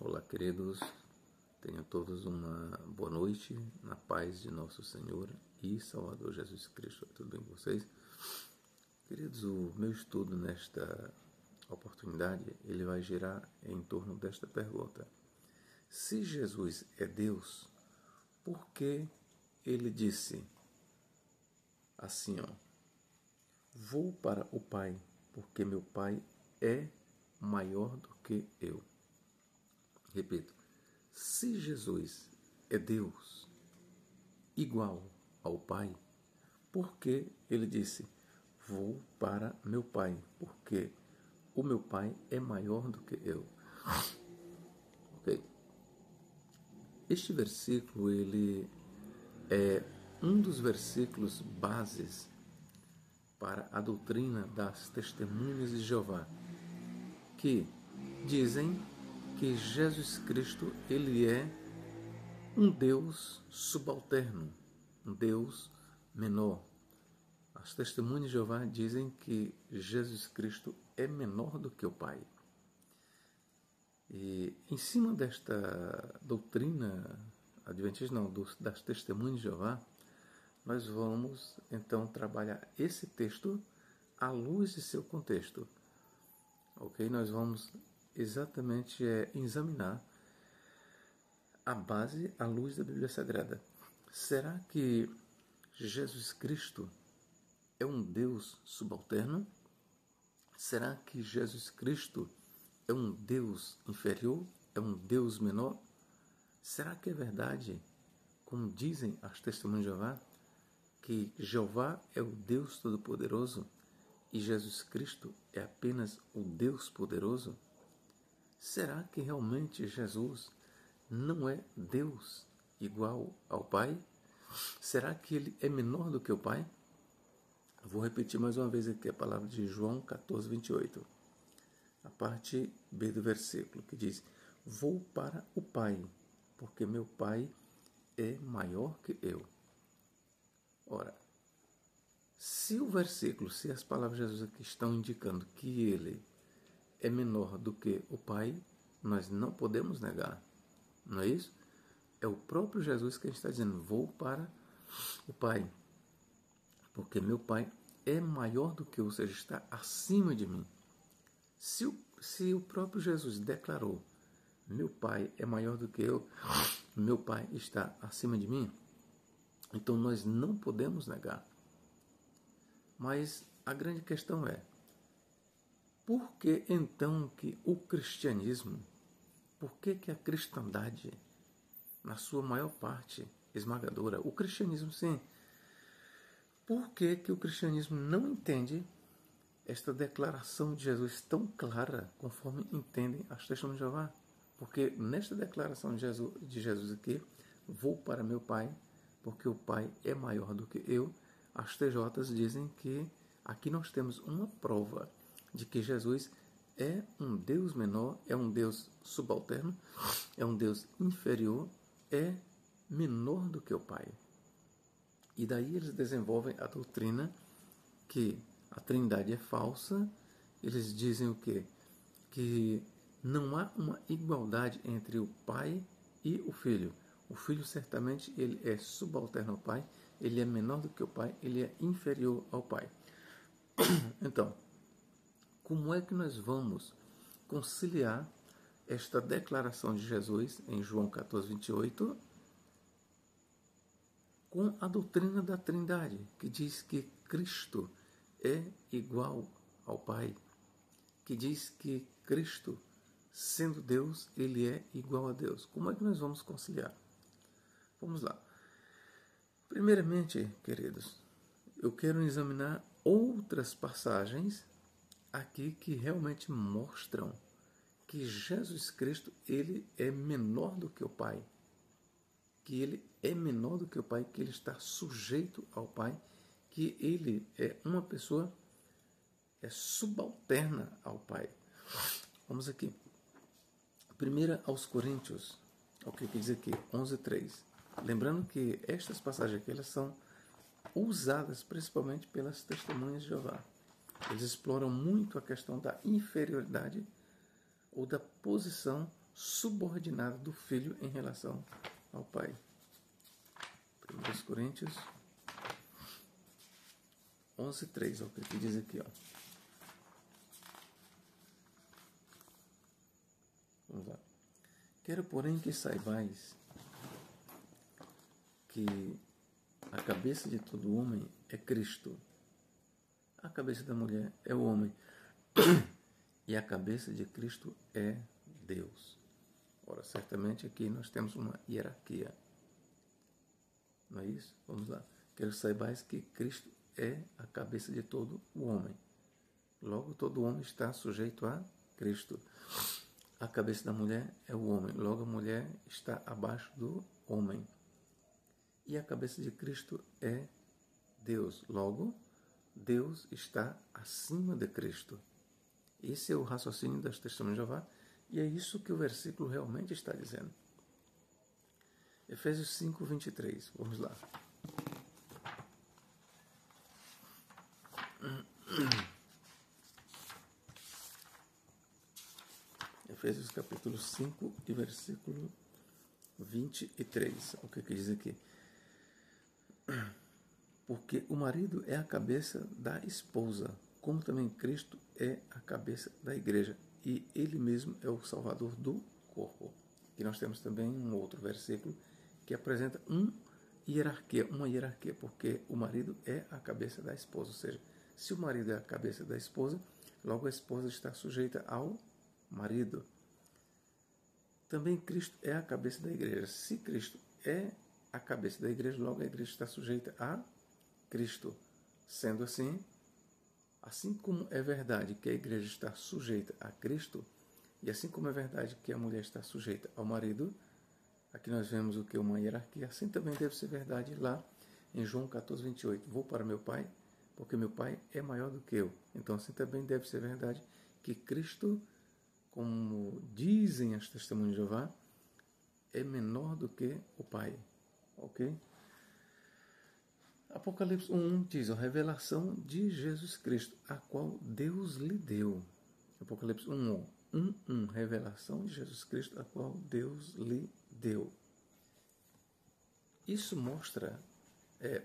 Olá, queridos, tenham todos uma boa noite, na paz de nosso Senhor e Salvador Jesus Cristo. Tudo bem com vocês? Queridos, o meu estudo nesta oportunidade, ele vai girar em torno desta pergunta. Se Jesus é Deus, por que ele disse assim, vou para o Pai, porque meu Pai é maior do que eu? Repito, se Jesus é Deus igual ao Pai, por que ele disse, vou para meu Pai, porque o meu Pai é maior do que eu? Ok. Este versículo, ele é um dos versículos bases para a doutrina das testemunhas de Jeová, que dizem que Jesus Cristo, ele é um Deus subalterno, um Deus menor. As testemunhas de Jeová dizem que Jesus Cristo é menor do que o Pai. E em cima desta doutrina adventista, das testemunhas de Jeová, nós vamos então trabalhar esse texto à luz de seu contexto. Ok? Nós vamos exatamente examinar a base à luz da Bíblia Sagrada. Será que Jesus Cristo é um Deus subalterno? Será que Jesus Cristo é um Deus inferior? É um Deus menor? Será que é verdade, como dizem as testemunhas de Jeová, que Jeová é o Deus Todo-Poderoso e Jesus Cristo é apenas o Deus Poderoso? Será que realmente Jesus não é Deus igual ao Pai? Será que ele é menor do que o Pai? Vou repetir mais uma vez aqui a palavra de João 14, 28. A parte B do versículo, que diz, vou para o Pai, porque meu Pai é maior que eu. Ora, se o versículo, se as palavras de Jesus aqui estão indicando que ele é menor do que o Pai, nós não podemos negar. Não é isso? É o próprio Jesus que está dizendo, vou para o Pai, porque meu Pai é maior do que eu, ou seja, está acima de mim. Se o próprio Jesus declarou, meu Pai é maior do que eu, meu Pai está acima de mim, então nós não podemos negar. Mas a grande questão é, por que então que o cristianismo, por que a cristandade, na sua maior parte esmagadora, o cristianismo sim, por que o cristianismo não entende esta declaração de Jesus tão clara, conforme entendem as testemunhas de Jeová? Porque nesta declaração de Jesus aqui, vou para meu Pai, porque o Pai é maior do que eu, as TJs dizem que aqui nós temos uma prova de que Jesus é um Deus menor, é um Deus subalterno, é um Deus inferior, é menor do que o Pai. E daí eles desenvolvem a doutrina que a Trindade é falsa. Eles dizem o quê? Que não há uma igualdade entre o Pai e o Filho. O Filho certamente ele é subalterno ao Pai, ele é menor do que o Pai, ele é inferior ao Pai. Então, como é que nós vamos conciliar esta declaração de Jesus em João 14, 28 com a doutrina da Trindade, que diz que Cristo é igual ao Pai, que diz que Cristo, sendo Deus, ele é igual a Deus? Como é que nós vamos conciliar? Vamos lá. Primeiramente, queridos, eu quero examinar outras passagens aqui que realmente mostram que Jesus Cristo, ele é menor do que o Pai, que ele é menor do que o Pai, que ele está sujeito ao Pai, que ele é uma pessoa subalterna ao Pai. Vamos aqui. 1 aos Coríntios, o que diz aqui? 11:3. Lembrando que estas passagens aqui, elas são usadas principalmente pelas testemunhas de Jeová. Eles exploram muito a questão da inferioridade ou da posição subordinada do Filho em relação ao Pai. 1 Coríntios 11:3, é o que diz aqui, ó. Vamos lá. Quero, porém, que saibais que a cabeça de todo homem é Cristo. A cabeça da mulher é o homem. E a cabeça de Cristo é Deus. Ora, certamente aqui nós temos uma hierarquia. Não é isso? Vamos lá. Quero que saibais que Cristo é a cabeça de todo o homem. Logo, todo homem está sujeito a Cristo. A cabeça da mulher é o homem. Logo, a mulher está abaixo do homem. E a cabeça de Cristo é Deus. Logo, Deus está acima de Cristo. Esse é o raciocínio das Testemunhas de Jeová, e é isso que o versículo realmente está dizendo. Efésios 5:23. Vamos lá. Efésios capítulo 5 e versículo 23. O que diz aqui? Porque o marido é a cabeça da esposa, como também Cristo é a cabeça da igreja, e ele mesmo é o salvador do corpo. E nós temos também um outro versículo que apresenta uma hierarquia, porque o marido é a cabeça da esposa, ou seja, se o marido é a cabeça da esposa, logo a esposa está sujeita ao marido. Também Cristo é a cabeça da igreja. Se Cristo é a cabeça da igreja, logo a igreja está sujeita a Cristo. Sendo assim como é verdade que a igreja está sujeita a Cristo, e assim como é verdade que a mulher está sujeita ao marido, aqui nós vemos o que? Uma hierarquia. Assim também deve ser verdade lá em João 14:28. Vou para meu Pai, porque meu Pai é maior do que eu. Então assim também deve ser verdade que Cristo, como dizem as Testemunhas de Jeová, é menor do que o Pai. Ok? Apocalipse 1 diz a revelação de Jesus Cristo, a qual Deus lhe deu. Apocalipse 1:1, revelação de Jesus Cristo, a qual Deus lhe deu. Isso mostra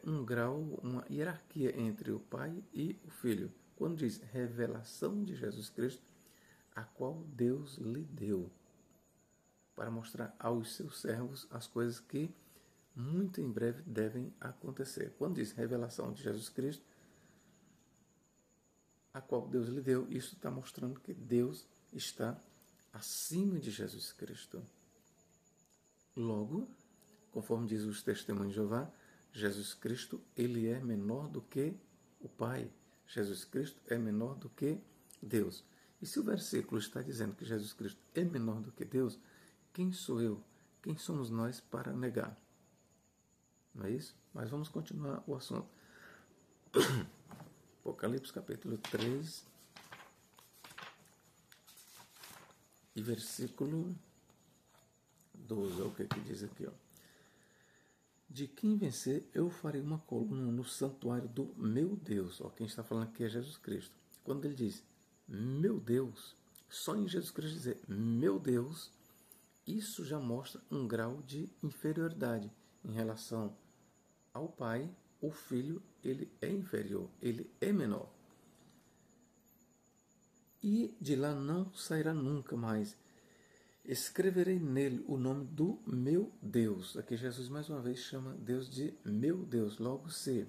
um grau, uma hierarquia entre o Pai e o Filho. Quando diz revelação de Jesus Cristo, a qual Deus lhe deu, para mostrar aos seus servos as coisas que muito em breve devem acontecer. Quando diz revelação de Jesus Cristo, a qual Deus lhe deu, isso está mostrando que Deus está acima de Jesus Cristo. Logo, conforme diz os Testemunhos de Jeová, Jesus Cristo, ele é menor do que o Pai. Jesus Cristo é menor do que Deus. E se o versículo está dizendo que Jesus Cristo é menor do que Deus, quem sou eu? Quem somos nós para negar? Não é isso? Mas vamos continuar o assunto. Apocalipse capítulo 3 e versículo 12. É o que diz aqui, ó. De quem vencer, eu farei uma coluna no santuário do meu Deus. Ó, quem está falando aqui é Jesus Cristo. Quando ele diz, meu Deus, só em Jesus Cristo dizer, meu Deus, isso já mostra um grau de inferioridade em relação ao Pai. O Filho, ele é inferior, ele é menor. E de lá não sairá nunca mais. Escreverei nele o nome do meu Deus. Aqui Jesus mais uma vez chama Deus de meu Deus. Logo, se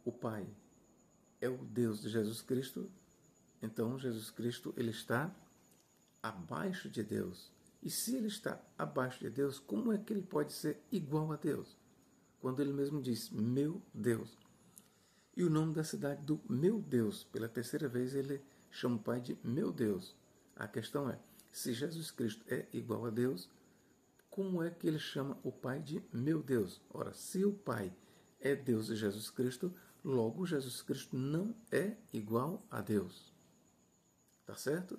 o Pai é o Deus de Jesus Cristo, então Jesus Cristo ele está abaixo de Deus. E se ele está abaixo de Deus, como é que ele pode ser igual a Deus? Quando ele mesmo diz, meu Deus. E o nome da cidade do meu Deus, pela terceira vez ele chama o Pai de meu Deus. A questão é, se Jesus Cristo é igual a Deus, como é que ele chama o Pai de meu Deus? Ora, se o Pai é Deus de Jesus Cristo, logo Jesus Cristo não é igual a Deus. Tá certo?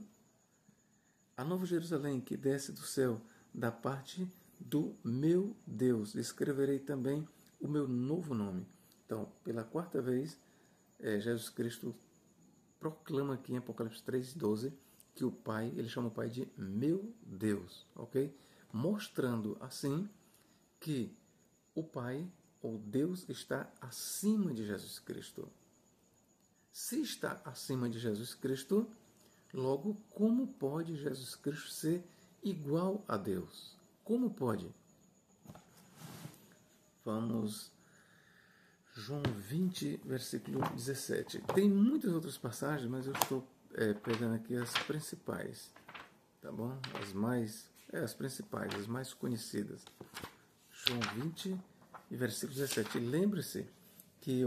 A Nova Jerusalém que desce do céu da parte do meu Deus, escreverei também o meu novo nome. Então, pela quarta vez, Jesus Cristo proclama aqui em Apocalipse 3:12 que o Pai, ele chama o Pai de meu Deus, ok? Mostrando assim que o Pai, ou Deus, está acima de Jesus Cristo. Se está acima de Jesus Cristo, logo, como pode Jesus Cristo ser igual a Deus? Como pode? Vamos, João 20, versículo 17. Tem muitas outras passagens, mas eu estou pegando aqui as principais, tá bom? As principais, as mais conhecidas. João 20 e versículo 17. Lembre-se que,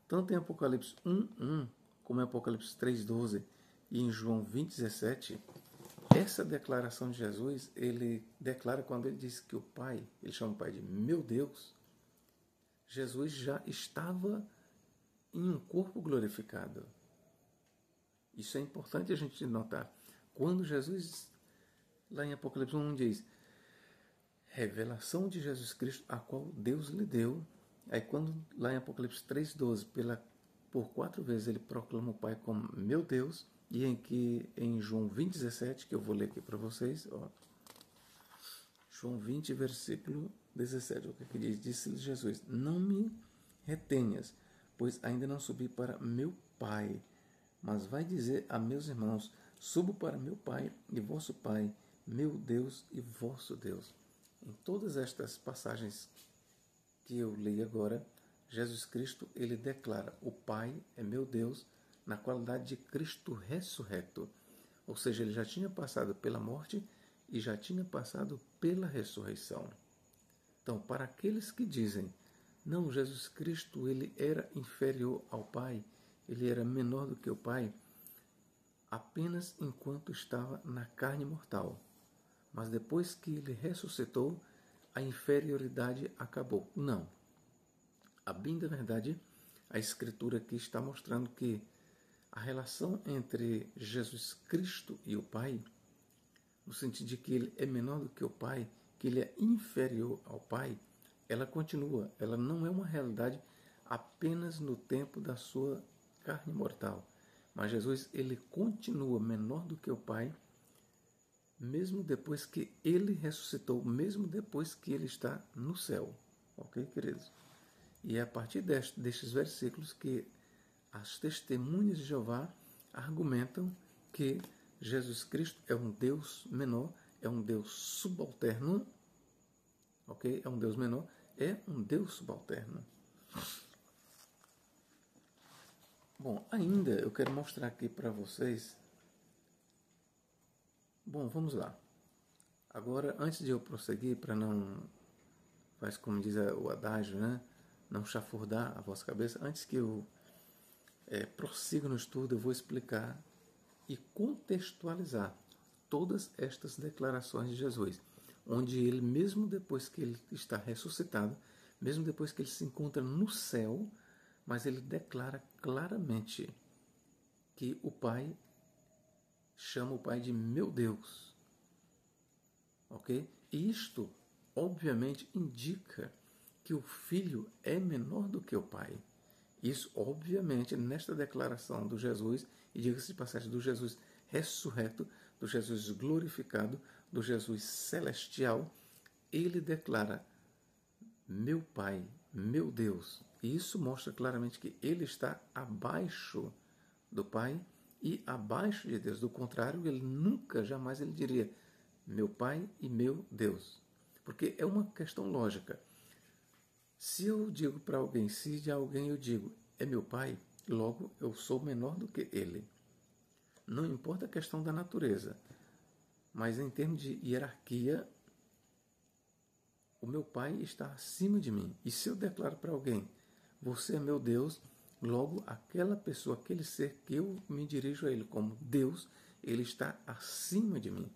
tanto em Apocalipse 1:1 como em Apocalipse 3:12 e em João 20:17, essa declaração de Jesus, ele declara quando ele diz que o Pai, ele chama o Pai de meu Deus, Jesus já estava em um corpo glorificado. Isso é importante a gente notar. Quando Jesus, lá em Apocalipse 1, diz revelação de Jesus Cristo, a qual Deus lhe deu. Aí quando lá em Apocalipse 3:12, por 4 vezes ele proclama o Pai como meu Deus, e em João 20:17, que eu vou ler aqui para vocês, João 20, versículo 17, o que diz? Disse-lhe Jesus, não me retenhas, pois ainda não subi para meu Pai, mas vai dizer a meus irmãos, subo para meu Pai e vosso Pai, meu Deus e vosso Deus. Em todas estas passagens que eu li agora, Jesus Cristo, ele declara, o Pai é meu Deus, na qualidade de Cristo ressurreto. Ou seja, ele já tinha passado pela morte e já tinha passado pela ressurreição. Então, para aqueles que dizem, não, Jesus Cristo, ele era inferior ao Pai, ele era menor do que o Pai, apenas enquanto estava na carne mortal. Mas depois que ele ressuscitou, a inferioridade acabou. Não. A bem da verdade, a Escritura aqui está mostrando que a relação entre Jesus Cristo e o Pai, no sentido de que ele é menor do que o Pai, que ele é inferior ao Pai, ela continua. Ela não é uma realidade apenas no tempo da sua carne mortal. Mas Jesus, ele continua menor do que o Pai, mesmo depois que ele ressuscitou, mesmo depois que ele está no céu. Ok, queridos? E é a partir destes versículos que as testemunhas de Jeová argumentam que Jesus Cristo é um Deus menor, é um Deus subalterno, ok? É um Deus menor, é um Deus subalterno. Bom, ainda eu quero mostrar aqui para vocês. Bom, vamos lá. Agora, antes de eu prosseguir, para não, faz como diz o adágio, né? Não chafurdar a vossa cabeça, antes que eu prossiga no estudo, eu vou explicar e contextualizar todas estas declarações de Jesus, onde ele, mesmo depois que ele está ressuscitado, mesmo depois que ele se encontra no céu, mas ele declara claramente que o Pai chama o Pai de meu Deus. Ok? E isto, obviamente, indica que o Filho é menor do que o Pai. Isso, obviamente, nesta declaração do Jesus, e diga-se de passagem, do Jesus ressurreto, do Jesus glorificado, do Jesus celestial, ele declara, meu Pai, meu Deus. E isso mostra claramente que ele está abaixo do Pai e abaixo de Deus. Do contrário, ele nunca, jamais ele diria, meu Pai e meu Deus. Porque é uma questão lógica. Se eu digo para alguém, se de alguém eu digo, é meu pai, logo eu sou menor do que ele. Não importa a questão da natureza, mas em termos de hierarquia, o meu pai está acima de mim. E se eu declaro para alguém, você é meu Deus, logo aquela pessoa, aquele ser que eu me dirijo a ele como Deus, ele está acima de mim.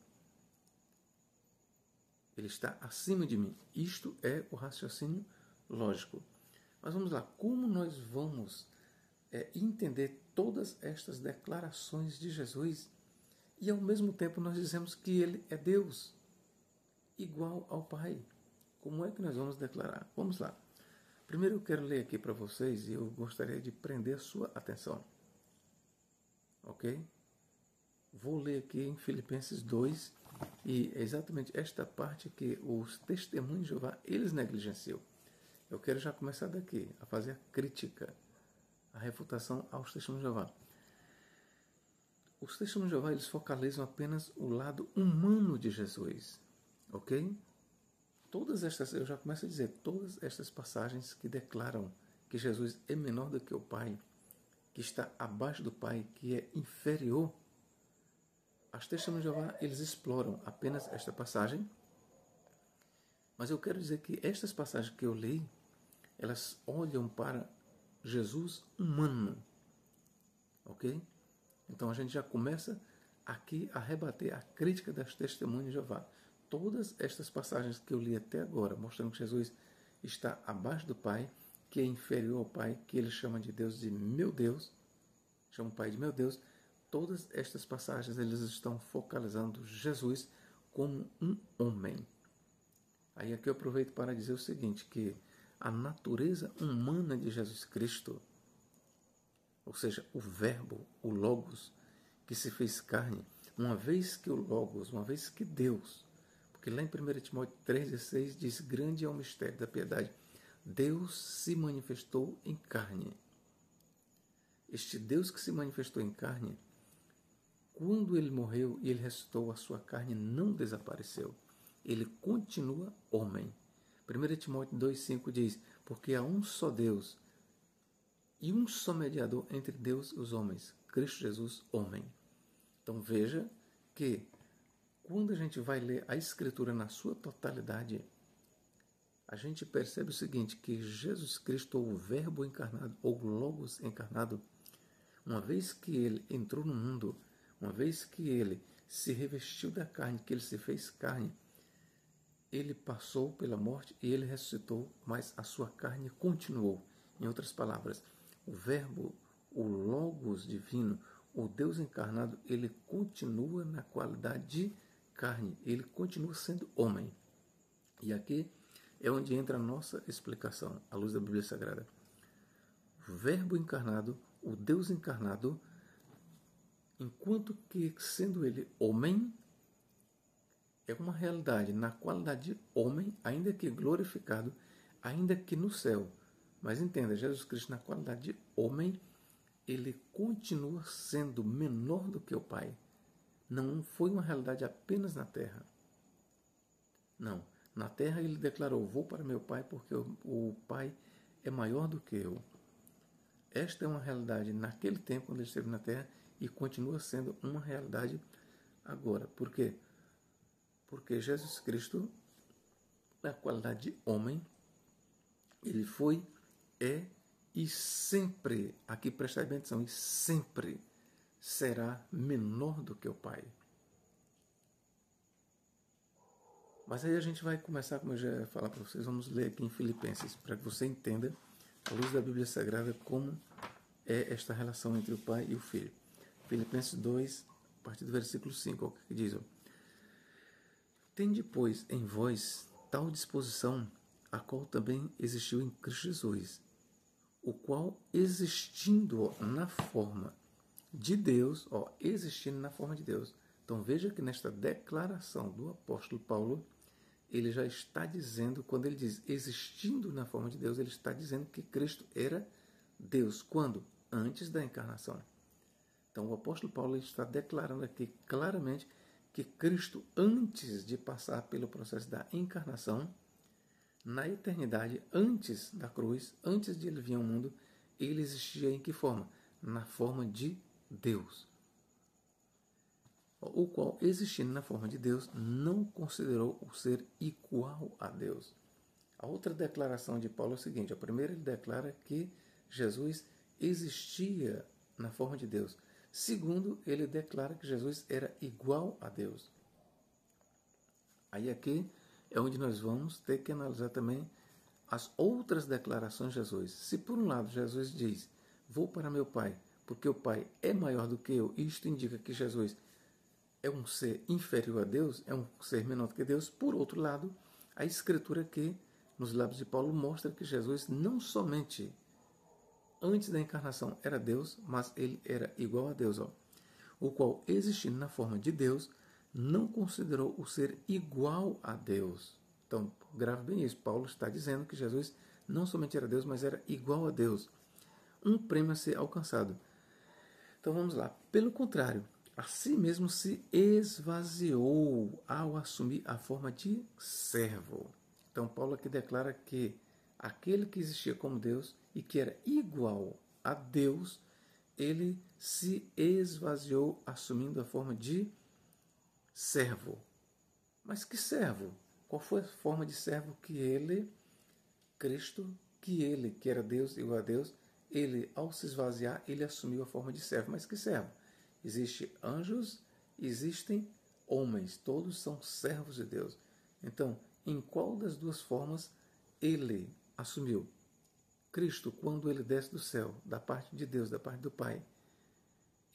Ele está acima de mim. Isto é o raciocínio lógico. Mas vamos lá, como nós vamos entender todas estas declarações de Jesus e ao mesmo tempo nós dizemos que ele é Deus, igual ao Pai? Como é que nós vamos declarar? Vamos lá. Primeiro eu quero ler aqui para vocês e eu gostaria de prender a sua atenção. Ok? Vou ler aqui em Filipenses 2, e é exatamente esta parte que os testemunhos de Jeová, eles negligenciam. Eu quero já começar daqui, a fazer a crítica, a refutação aos testemunhos de Jeová. Os testemunhos de Jeová, eles focalizam apenas o lado humano de Jesus, ok? Todas estas, eu já começo a dizer, todas estas passagens que declaram que Jesus é menor do que o Pai, que está abaixo do Pai, que é inferior, as testemunhas de Jeová, eles exploram apenas esta passagem, mas eu quero dizer que estas passagens que eu li, elas olham para Jesus humano, ok? Então a gente já começa aqui a rebater a crítica das testemunhas de Jeová. Todas estas passagens que eu li até agora, mostrando que Jesus está abaixo do Pai, que é inferior ao Pai, que ele chama de Deus de meu Deus, chama o Pai de meu Deus, todas estas passagens eles estão focalizando Jesus como um homem. Aí aqui eu aproveito para dizer o seguinte, que a natureza humana de Jesus Cristo, ou seja, o verbo, o Logos, que se fez carne, uma vez que o Logos, uma vez que Deus, porque lá em 1 Timóteo 3,16 diz, grande é o mistério da piedade, Deus se manifestou em carne. Este Deus que se manifestou em carne, quando ele morreu e ele ressuscitou, a sua carne não desapareceu. Ele continua homem. 1 Timóteo 2,5 diz, porque há um só Deus e um só mediador entre Deus e os homens, Cristo Jesus, homem. Então veja que quando a gente vai ler a Escritura na sua totalidade, a gente percebe o seguinte, que Jesus Cristo, ou o Verbo encarnado, ou o Logos encarnado, uma vez que ele entrou no mundo, uma vez que ele se revestiu da carne, que ele se fez carne, ele passou pela morte e ele ressuscitou, mas a sua carne continuou. Em outras palavras, o Verbo, o Logos divino, o Deus encarnado, ele continua na qualidade de carne, ele continua sendo homem. E aqui é onde entra a nossa explicação, à luz da Bíblia Sagrada. O Verbo encarnado, o Deus encarnado, enquanto que sendo ele homem, é uma realidade na qualidade de homem, ainda que glorificado, ainda que no céu. Mas entenda, Jesus Cristo na qualidade de homem, ele continua sendo menor do que o Pai. Não foi uma realidade apenas na terra. Não. Na terra ele declarou, vou para meu Pai porque o Pai é maior do que eu. Esta é uma realidade naquele tempo, quando ele esteve na terra, e continua sendo uma realidade agora. Por quê? Porque Jesus Cristo, na qualidade de homem, ele foi, é e sempre, aqui prestai bem atenção, e sempre será menor do que o Pai. Mas aí a gente vai começar, como eu já ia falar para vocês, vamos ler aqui em Filipenses, para que você entenda, à luz da Bíblia Sagrada, como é esta relação entre o Pai e o Filho. Filipenses 2, a partir do versículo 5, o que diz? Tende, pois, em vós tal disposição, a qual também existiu em Cristo Jesus, o qual, existindo na forma de Deus, existindo na forma de Deus. Então veja que nesta declaração do apóstolo Paulo, ele já está dizendo, quando ele diz existindo na forma de Deus, ele está dizendo que Cristo era Deus. Quando? Antes da encarnação. Então o apóstolo Paulo está declarando aqui claramente que Cristo, antes de passar pelo processo da encarnação, na eternidade, antes da cruz, antes de ele vir ao mundo, ele existia em que forma? Na forma de Deus. O qual, existindo na forma de Deus, não considerou o ser igual a Deus. A outra declaração de Paulo é o seguinte: a primeira, ele declara que Jesus existia na forma de Deus. Segundo, ele declara que Jesus era igual a Deus. Aí aqui é onde nós vamos ter que analisar também as outras declarações de Jesus. Se por um lado Jesus diz, vou para meu Pai, porque o Pai é maior do que eu, isto indica que Jesus é um ser inferior a Deus, é um ser menor do que Deus. Por outro lado, a Escritura aqui, nos lábios de Paulo, mostra que Jesus não somente antes da encarnação era Deus, mas ele era igual a Deus. o qual, existindo na forma de Deus, não considerou o ser igual a Deus. Então, grave bem isso. Paulo está dizendo que Jesus não somente era Deus, mas era igual a Deus. Um prêmio a ser alcançado. Então vamos lá. Pelo contrário, a si mesmo se esvaziou ao assumir a forma de servo. Então Paulo aqui declara que aquele que existia como Deus e que era igual a Deus, ele se esvaziou assumindo a forma de servo. Mas que servo? Qual foi a forma de servo que ele, Cristo, que era Deus, igual a Deus, ele, ao se esvaziar, ele assumiu a forma de servo. Mas que servo? Existem anjos, existem homens, todos são servos de Deus. Então, em qual das duas formas ele assumiu? Cristo, quando ele desce do céu, da parte de Deus, da parte do Pai,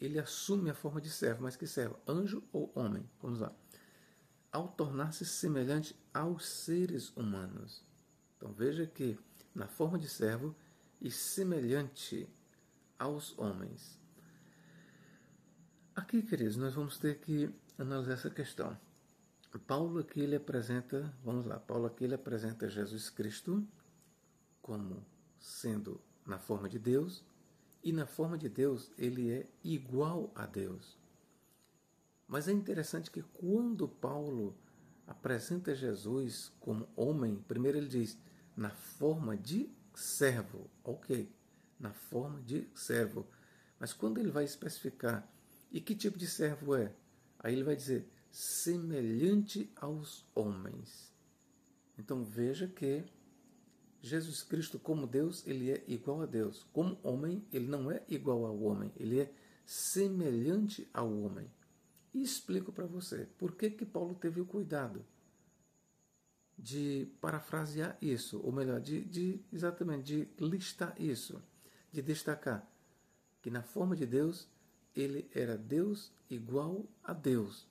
ele assume a forma de servo. Mas que servo? Anjo ou homem? Vamos lá. Ao tornar-se semelhante aos seres humanos. Então veja que na forma de servo e semelhante aos homens. Aqui, queridos, nós vamos ter que analisar essa questão. Paulo aqui ele apresenta, vamos lá, Paulo aqui ele apresenta Jesus Cristo como sendo na forma de Deus, e na forma de Deus ele é igual a Deus. Mas é interessante que quando Paulo apresenta Jesus como homem, primeiro ele diz, na forma de servo. Ok, na forma de servo. Mas quando ele vai especificar, e que tipo de servo é? Aí ele vai dizer, semelhante aos homens. Então veja que Jesus Cristo como Deus, ele é igual a Deus. Como homem, ele não é igual ao homem, ele é semelhante ao homem. E explico para você por que Paulo teve o cuidado de parafrasear isso, ou melhor, exatamente de listar isso, de destacar que na forma de Deus ele era Deus igual a Deus,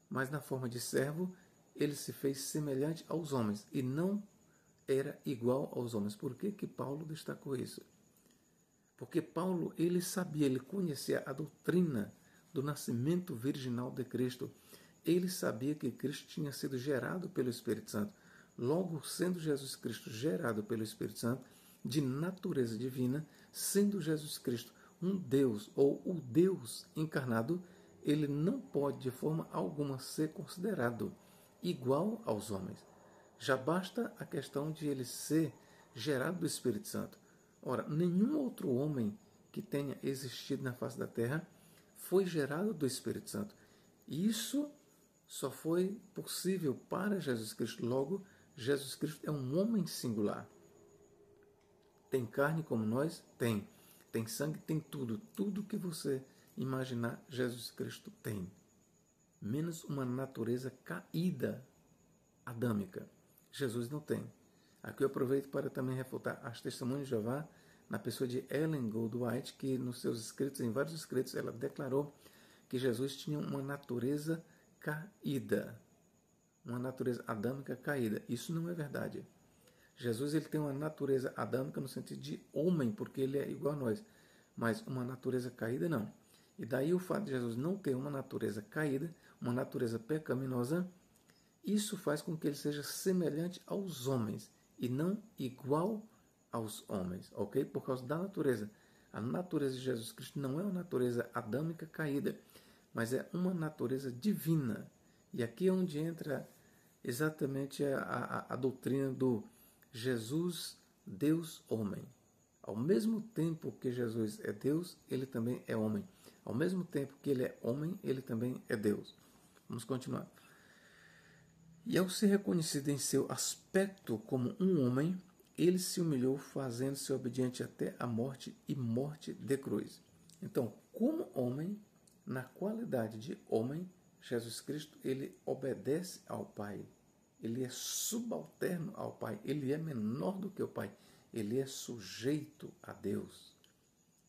mas na forma de servo ele se fez semelhante aos homens e não era igual aos homens. Por que Paulo destacou isso? Porque Paulo ele sabia, ele conhecia a doutrina do nascimento virginal de Cristo. Ele sabia que Cristo tinha sido gerado pelo Espírito Santo. Logo, sendo Jesus Cristo gerado pelo Espírito Santo, de natureza divina, sendo Jesus Cristo um Deus ou o Deus encarnado, ele não pode de forma alguma ser considerado igual aos homens. Já basta a questão de ele ser gerado do Espírito Santo. Ora, nenhum outro homem que tenha existido na face da terra foi gerado do Espírito Santo. E isso só foi possível para Jesus Cristo. Logo, Jesus Cristo é um homem singular. Tem carne como nós? Tem. Tem sangue? Tem tudo. Tudo que você imaginar, Jesus Cristo tem. Menos uma natureza caída, adâmica. Jesus não tem. Aqui eu aproveito para também refutar as testemunhas de Jeová na pessoa de Ellen Goldwhite, que nos seus escritos, em vários escritos, ela declarou que Jesus tinha uma natureza caída, uma natureza adâmica caída. Isso não é verdade. Jesus ele tem uma natureza adâmica no sentido de homem, porque ele é igual a nós, mas uma natureza caída não. E daí o fato de Jesus não ter uma natureza caída, uma natureza pecaminosa, isso faz com que ele seja semelhante aos homens e não igual aos homens, ok? Por causa da natureza. A natureza de Jesus Cristo não é uma natureza adâmica caída, mas é uma natureza divina. E aqui é onde entra exatamente a doutrina do Jesus, Deus, homem. Ao mesmo tempo que Jesus é Deus, ele também é homem. Ao mesmo tempo que ele é homem, ele também é Deus. Vamos continuar. E ao ser reconhecido em seu aspecto como um homem, ele se humilhou, fazendo-se obediente até a morte e morte de cruz. Então, como homem, na qualidade de homem, Jesus Cristo, ele obedece ao Pai. Ele é subalterno ao Pai. Ele é menor do que o Pai. Ele é sujeito a Deus.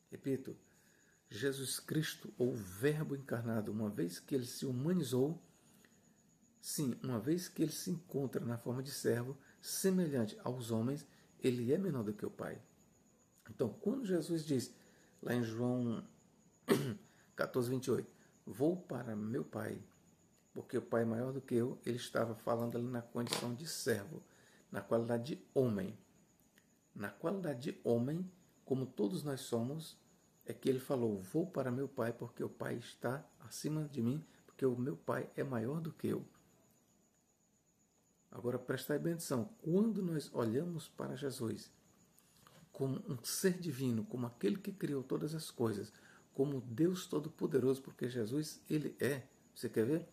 Repito, Jesus Cristo, ou Verbo encarnado, uma vez que ele se humanizou, sim, uma vez que ele se encontra na forma de servo, semelhante aos homens, ele é menor do que o Pai. Então, quando Jesus diz, lá em João 14, 28, vou para meu pai, porque o pai é maior do que eu. Ele estava falando ali na condição de servo, na qualidade de homem. Na qualidade de homem, como todos nós somos, é que ele falou, vou para meu pai, porque o pai está acima de mim, porque o meu pai é maior do que eu. Agora, prestai bem atenção, quando nós olhamos para Jesus como um ser divino, como aquele que criou todas as coisas, como Deus Todo-Poderoso, porque Jesus, ele é, você quer ver?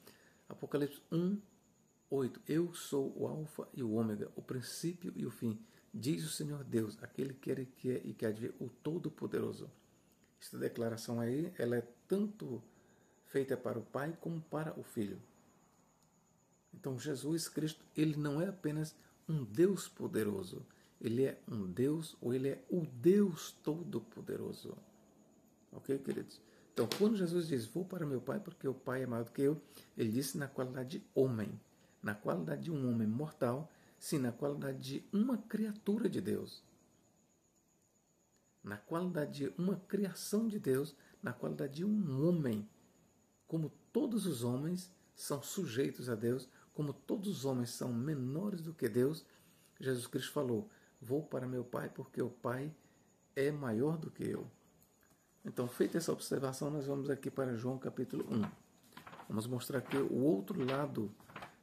Apocalipse 1, 8, eu sou o alfa e o ômega, o princípio e o fim, diz o Senhor Deus, aquele que é e que há de vir, o Todo-Poderoso. Esta declaração aí, ela é tanto feita para o Pai como para o Filho. Então Jesus Cristo, ele não é apenas um Deus poderoso, ele é um Deus, ou ele é o Deus Todo-Poderoso. Ok, queridos? Então, quando Jesus diz, vou para meu Pai, porque o Pai é maior do que eu, ele disse na qualidade de homem, na qualidade de um homem mortal, sim, na qualidade de uma criatura de Deus, na qualidade de uma criação de Deus, na qualidade de um homem, como todos os homens são sujeitos a Deus, como todos os homens são menores do que Deus, Jesus Cristo falou, vou para meu Pai, porque o Pai é maior do que eu. Então, feita essa observação, nós vamos aqui para João capítulo 1. Vamos mostrar aqui o outro lado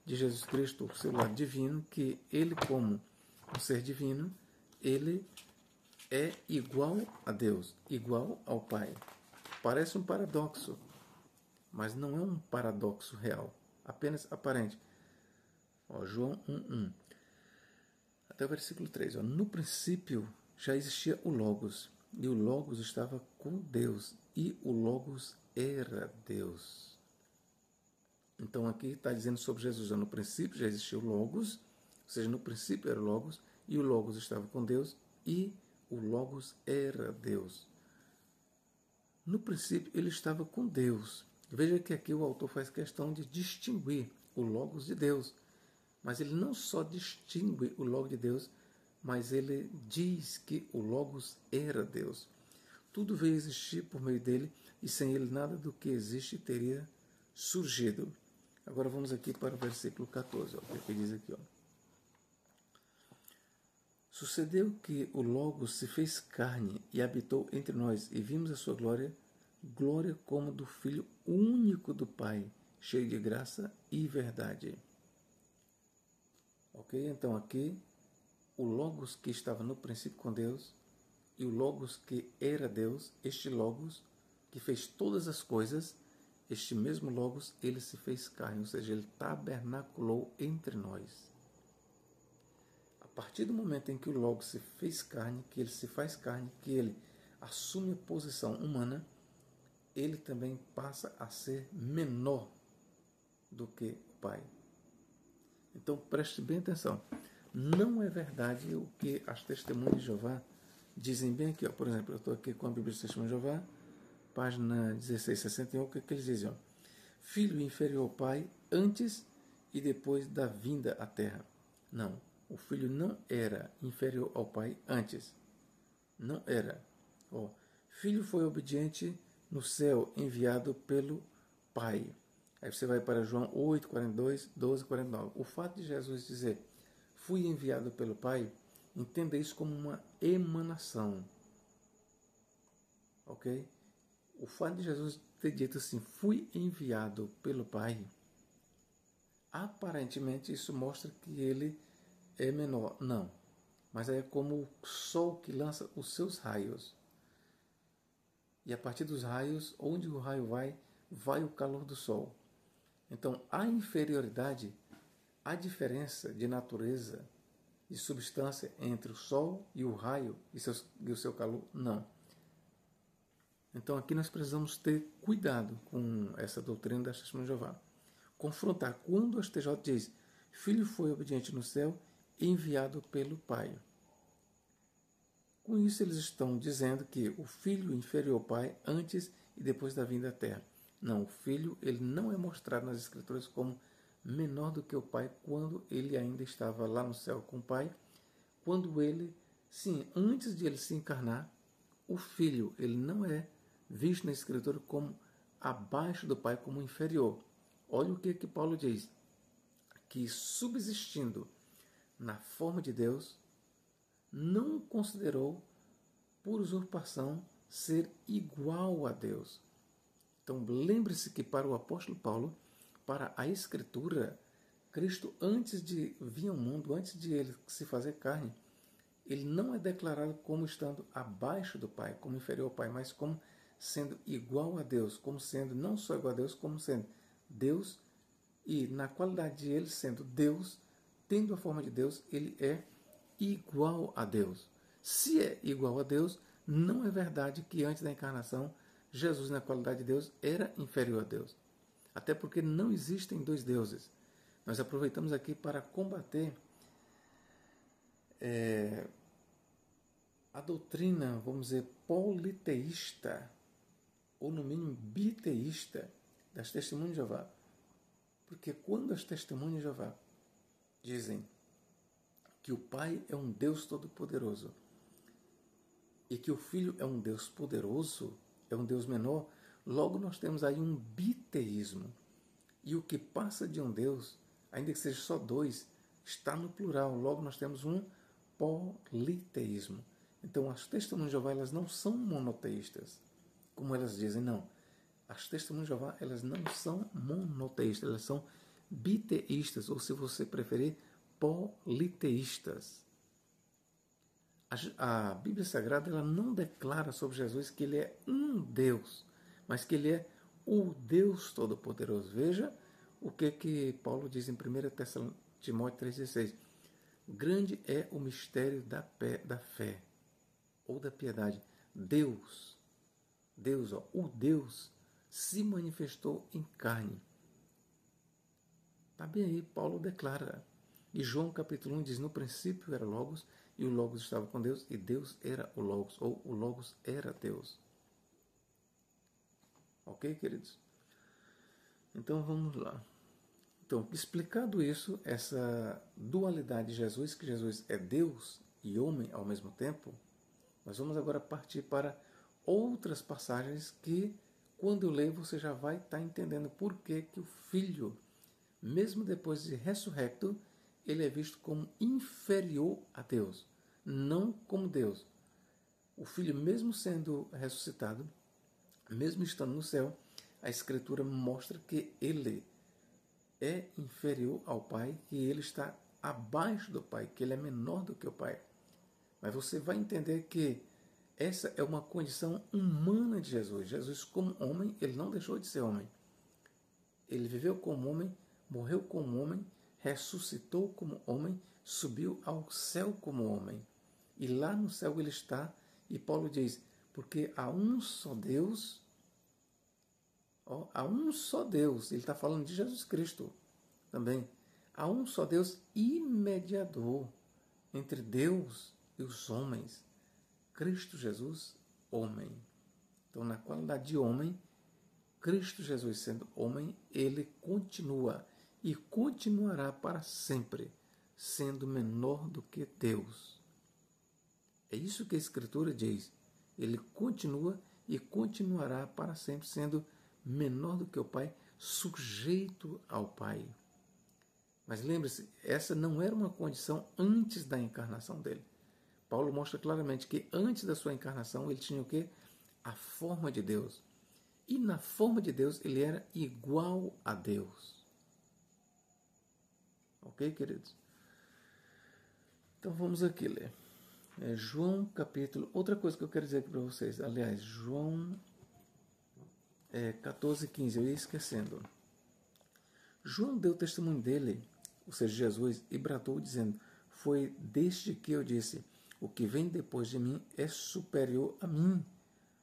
de Jesus Cristo, o seu lado divino, que ele, como um ser divino, ele é igual a Deus, igual ao Pai. Parece um paradoxo, mas não é um paradoxo real, apenas aparente. João 1:1. Até o versículo 3. No princípio já existia o Logos, e o Logos estava com Deus, e o Logos era Deus. Então aqui está dizendo sobre Jesus, no princípio já existia o Logos, ou seja, no princípio era o Logos, e o Logos estava com Deus, e o Logos era Deus. No princípio ele estava com Deus. Veja que aqui o autor faz questão de distinguir o Logos de Deus. Mas ele não só distingue o Logos de Deus, mas ele diz que o Logos era Deus. Tudo veio existir por meio dele, e sem ele nada do que existe teria surgido. Agora vamos aqui para o versículo 14, o que diz aqui. Sucedeu que o Logos se fez carne e habitou entre nós, e vimos a sua glória, glória como do Filho único do Pai, cheio de graça e verdade. Ok? Então aqui, o Logos que estava no princípio com Deus, e o Logos que era Deus, este Logos que fez todas as coisas, este mesmo Logos, ele se fez carne, ou seja, ele tabernaculou entre nós. A partir do momento em que o Logos se fez carne, que ele se faz carne, que ele assume a posição humana, ele também passa a ser menor do que o Pai. Então preste bem atenção. Não é verdade o que as testemunhas de Jeová dizem bem aqui. Por exemplo, eu estou aqui com a Bíblia dos Testemunhos de Jeová, página 1661, o que eles dizem? Filho inferior ao Pai antes e depois da vinda à terra. Não, o Filho não era inferior ao Pai antes. Não era. Filho foi obediente no céu, enviado pelo Pai. Aí você vai para João 8, 42, 12, 49. O fato de Jesus dizer, fui enviado pelo Pai, entenda isso como uma emanação. Ok? O fato de Jesus ter dito assim, fui enviado pelo Pai, aparentemente isso mostra que ele é menor. Não. Mas é como o sol que lança os seus raios. E a partir dos raios, onde o raio vai, vai o calor do sol. Então, a inferioridade, a diferença de natureza, de substância entre o sol e o raio e o seu calor, não. Então, aqui nós precisamos ter cuidado com essa doutrina das Testemunhas de Jeová. Confrontar quando o STJ diz, filho foi obediente no céu, enviado pelo Pai. Com isso, eles estão dizendo que o filho inferior ao Pai antes e depois da vinda à terra. Não, o filho ele não é mostrado nas Escrituras como menor do que o Pai quando ele ainda estava lá no céu com o Pai. Quando ele, sim, antes de ele se encarnar, o filho ele não é visto na Escritura como abaixo do Pai como inferior. Olha o que Paulo diz, que subsistindo na forma de Deus, não considerou por usurpação ser igual a Deus. Então lembre-se que para o apóstolo Paulo, para a Escritura, Cristo, antes de vir ao mundo, antes de ele se fazer carne, ele não é declarado como estando abaixo do Pai, como inferior ao Pai, mas como sendo igual a Deus, como sendo não só igual a Deus, como sendo Deus, e na qualidade de ele sendo Deus, tendo a forma de Deus, ele é igual a Deus. Se é igual a Deus, não é verdade que antes da encarnação, Jesus, na qualidade de Deus, era inferior a Deus. Até porque não existem dois deuses. Nós aproveitamos aqui para combater a doutrina, vamos dizer, politeísta, ou no mínimo biteísta, das Testemunhas de Jeová. Porque quando as Testemunhas de Jeová dizem que o Pai é um Deus todo-poderoso e que o Filho é um Deus poderoso, é um Deus menor, logo nós temos aí um biteísmo. E o que passa de um Deus, ainda que seja só dois, está no plural. Logo nós temos um politeísmo. Então as Testemunhas de Jeová, elas não são monoteístas, como elas dizem, não. As Testemunhas de Jeová, elas não são monoteístas, elas são biteístas, ou se você preferir, politeístas. A Bíblia Sagrada, ela não declara sobre Jesus que ele é um Deus, mas que ele é o Deus Todo-Poderoso. Veja o que Paulo diz em 1 Timóteo 3,16. Grande é o mistério da fé, ou da piedade. Deus, o Deus, se manifestou em carne. Está bem aí, Paulo declara. E João capítulo 1 diz, no princípio era o Logos, e o Logos estava com Deus, e Deus era o Logos, ou o Logos era Deus. Ok, queridos? Então vamos lá. Então, explicado isso, essa dualidade de Jesus, que Jesus é Deus e homem ao mesmo tempo, nós vamos agora partir para outras passagens que, quando eu leio, você já vai estar entendendo por que o Filho, mesmo depois de ressurrecto, ele é visto como inferior a Deus, não como Deus. O Filho, mesmo sendo ressuscitado, mesmo estando no céu, a Escritura mostra que ele é inferior ao Pai, que ele está abaixo do Pai, que ele é menor do que o Pai. Mas você vai entender que essa é uma condição humana de Jesus. Jesus, como homem, ele não deixou de ser homem. Ele viveu como homem, morreu como homem, ressuscitou como homem, subiu ao céu como homem. E lá no céu ele está, e Paulo diz, porque há um só Deus, há um só Deus, ele está falando de Jesus Cristo também, há um só Deus e mediador entre Deus e os homens, Cristo Jesus, homem. Então, na qualidade de homem, Cristo Jesus sendo homem, ele continua e continuará para sempre, sendo menor do que Deus. É isso que a Escritura diz. Ele continua e continuará para sempre, sendo menor do que o Pai, sujeito ao Pai. Mas lembre-se, essa não era uma condição antes da encarnação dele. Paulo mostra claramente que antes da sua encarnação ele tinha o quê? A forma de Deus. E na forma de Deus ele era igual a Deus. Ok, queridos? Então vamos aqui ler. João capítulo... Outra coisa que eu quero dizer aqui para vocês. Aliás, João 14:15. Eu ia esquecendo. João deu testemunho dele, ou seja, Jesus, e bradou dizendo, foi desde que eu disse, o que vem depois de mim é superior a mim,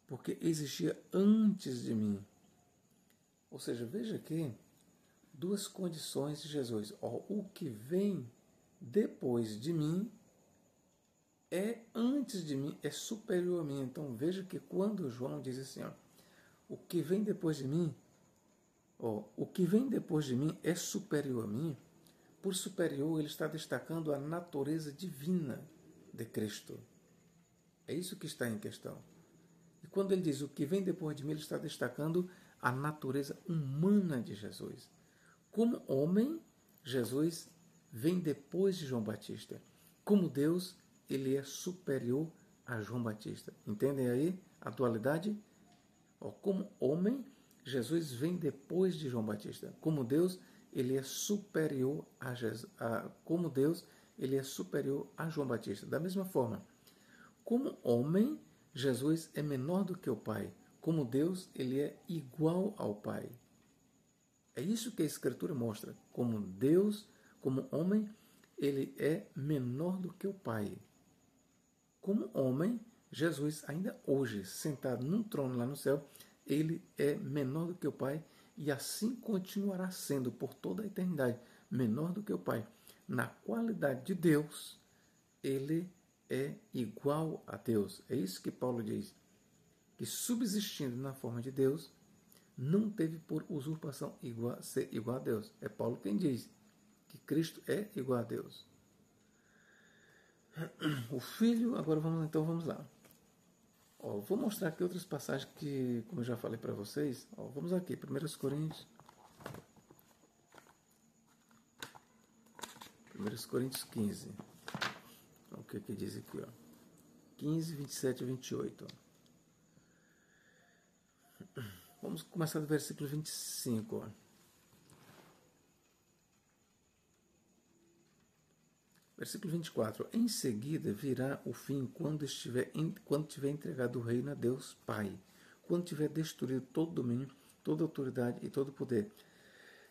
porque existia antes de mim. Ou seja, veja aqui duas condições de Jesus. O que vem depois de mim é antes de mim, é superior a mim. Então veja que quando João diz assim, o que vem depois de mim, o que vem depois de mim é superior a mim, por superior ele está destacando a natureza divina de Cristo. É isso que está em questão. E quando ele diz o que vem depois de mim, ele está destacando a natureza humana de Jesus. Como homem, Jesus vem depois de João Batista. Como Deus, ele é superior a João Batista. Entendem aí a dualidade? Como homem, Jesus vem depois de João Batista. Como Deus, ele é superior a Jesus. Como Deus, ele é superior a João Batista. Da mesma forma, como homem, Jesus é menor do que o Pai. Como Deus, ele é igual ao Pai. É isso que a Escritura mostra. Como Deus, como homem, ele é menor do que o Pai. Como homem, Jesus, ainda hoje, sentado num trono lá no céu, ele é menor do que o Pai e assim continuará sendo por toda a eternidade, menor do que o Pai. Na qualidade de Deus, ele é igual a Deus. É isso que Paulo diz, que subsistindo na forma de Deus, não teve por usurpação ser igual a Deus. É Paulo quem diz que Cristo é igual a Deus. O Filho, agora vamos lá. Vou mostrar aqui outras passagens que, como eu já falei para vocês, vamos aqui, 1 Coríntios. 1 Coríntios 15. O que diz aqui? 15, 27 e 28. Vamos começar do versículo 25. Versículo 24. Em seguida virá o fim quando tiver entregado o reino a Deus Pai, quando tiver destruído todo domínio, toda autoridade e todo poder.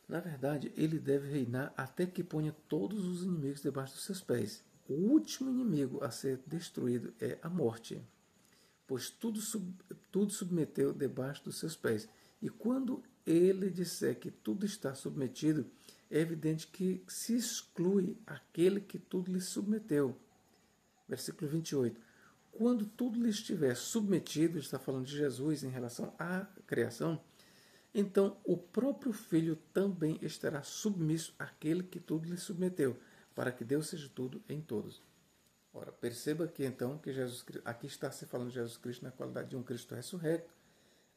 Na verdade, ele deve reinar até que ponha todos os inimigos debaixo dos seus pés. O último inimigo a ser destruído é a morte, pois tudo submeteu debaixo dos seus pés. E quando ele disser que tudo está submetido, é evidente que se exclui aquele que tudo lhe submeteu. Versículo 28. Quando tudo lhe estiver submetido, está falando de Jesus em relação à criação, então o próprio Filho também estará submisso àquele que tudo lhe submeteu, para que Deus seja tudo em todos. Ora, perceba aqui então que aqui está se falando de Jesus Cristo na qualidade de um Cristo ressurreto.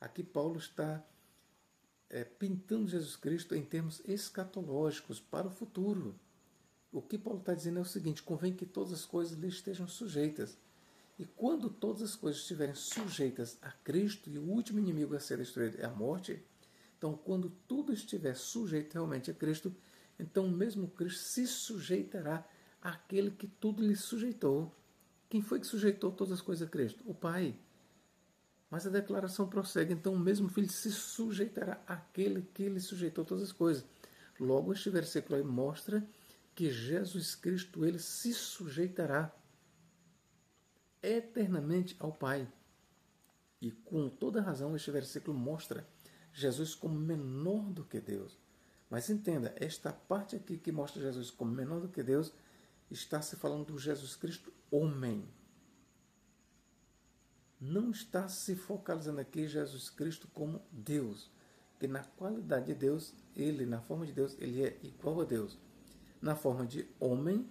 Aqui Paulo está pintando Jesus Cristo em termos escatológicos para o futuro. O que Paulo está dizendo é o seguinte: convém que todas as coisas lhe estejam sujeitas. E quando todas as coisas estiverem sujeitas a Cristo e o último inimigo a ser destruído é a morte, então quando tudo estiver sujeito realmente a Cristo, então mesmo Cristo se sujeitará àquele que tudo lhe sujeitou. Quem foi que sujeitou todas as coisas a Cristo? O Pai. Mas a declaração prossegue, então o mesmo Filho se sujeitará àquele que lhe sujeitou todas as coisas. Logo, este versículo aí mostra que Jesus Cristo, ele se sujeitará eternamente ao Pai. E com toda razão, este versículo mostra Jesus como menor do que Deus. Mas entenda, esta parte aqui que mostra Jesus como menor do que Deus, está se falando do Jesus Cristo homem. Não está se focalizando aqui Jesus Cristo como Deus, que na qualidade de Deus, ele, na forma de Deus, ele é igual a Deus. Na forma de homem,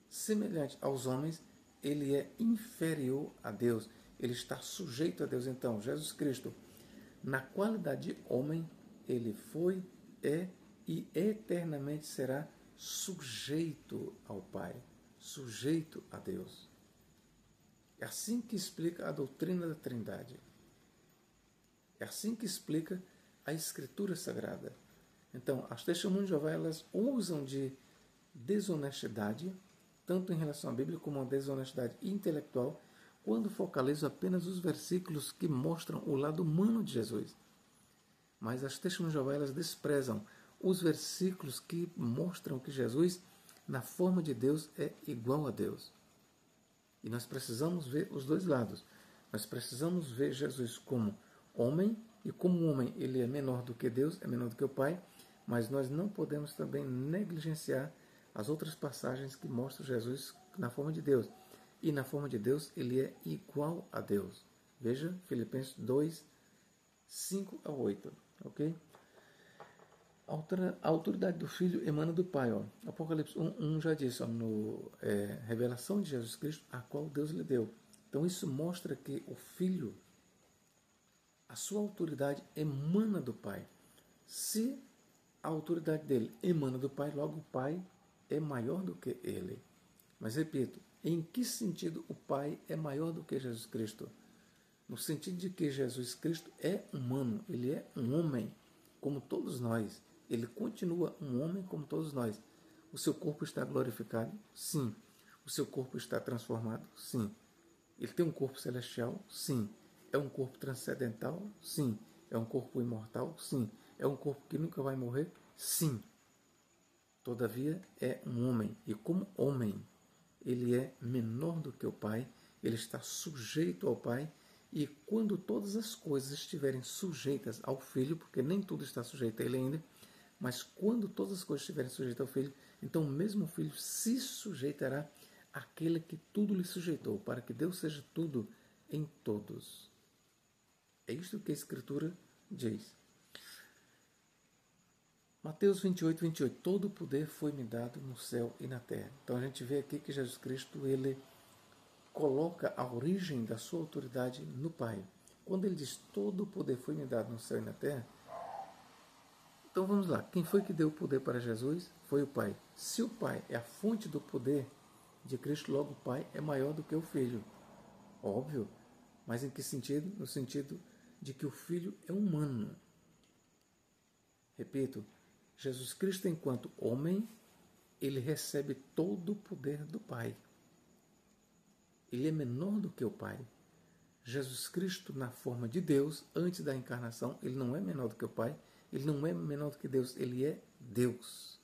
semelhante aos homens, ele é inferior a Deus. Ele está sujeito a Deus. Então, Jesus Cristo, na qualidade de homem, ele foi, é e eternamente será sujeito ao Pai, sujeito a Deus. É assim que explica a doutrina da Trindade. É assim que explica a Escritura Sagrada. Então, as testemunhas de Jeová, elas usam de desonestidade, tanto em relação à Bíblia como a desonestidade intelectual, quando focalizam apenas os versículos que mostram o lado humano de Jesus. Mas as testemunhas de Jeová, elas desprezam os versículos que mostram que Jesus, na forma de Deus, é igual a Deus. E nós precisamos ver os dois lados. Nós precisamos ver Jesus como homem, e como homem ele é menor do que Deus, é menor do que o Pai, mas nós não podemos também negligenciar as outras passagens que mostram Jesus na forma de Deus. E na forma de Deus ele é igual a Deus. Veja Filipenses 2, 5 a 8. Ok? A autoridade do Filho emana do Pai. Apocalipse 1 já disse, revelação de Jesus Cristo, a qual Deus lhe deu. Então isso mostra que o Filho, a sua autoridade emana do Pai. Se a autoridade dele emana do Pai, logo o Pai é maior do que ele. Mas repito, em que sentido o Pai é maior do que Jesus Cristo? No sentido de que Jesus Cristo é humano, ele é um homem como todos nós. Ele continua um homem como todos nós. O seu corpo está glorificado? Sim. O seu corpo está transformado? Sim. Ele tem um corpo celestial? Sim. É um corpo transcendental? Sim. É um corpo imortal? Sim. É um corpo que nunca vai morrer? Sim. Todavia, é um homem. E como homem, ele é menor do que o Pai. Ele está sujeito ao Pai. E quando todas as coisas estiverem sujeitas ao Filho, porque nem tudo está sujeito a ele ainda, mas quando todas as coisas estiverem sujeitas ao Filho, então o mesmo Filho se sujeitará àquele que tudo lhe sujeitou, para que Deus seja tudo em todos. É isto que a Escritura diz. Mateus 28, 28. Todo o poder foi-me dado no céu e na terra. Então a gente vê aqui que Jesus Cristo, ele coloca a origem da sua autoridade no Pai. Quando ele diz todo o poder foi-me dado no céu e na terra, então vamos lá. Quem foi que deu o poder para Jesus? Foi o Pai. Se o Pai é a fonte do poder de Cristo, logo o Pai é maior do que o Filho. Óbvio. Mas em que sentido? No sentido de que o Filho é humano. Repito, Jesus Cristo, enquanto homem, ele recebe todo o poder do Pai. Ele é menor do que o Pai. Jesus Cristo, na forma de Deus, antes da encarnação, ele não é menor do que o Pai, ele não é menor do que Deus, ele é Deus.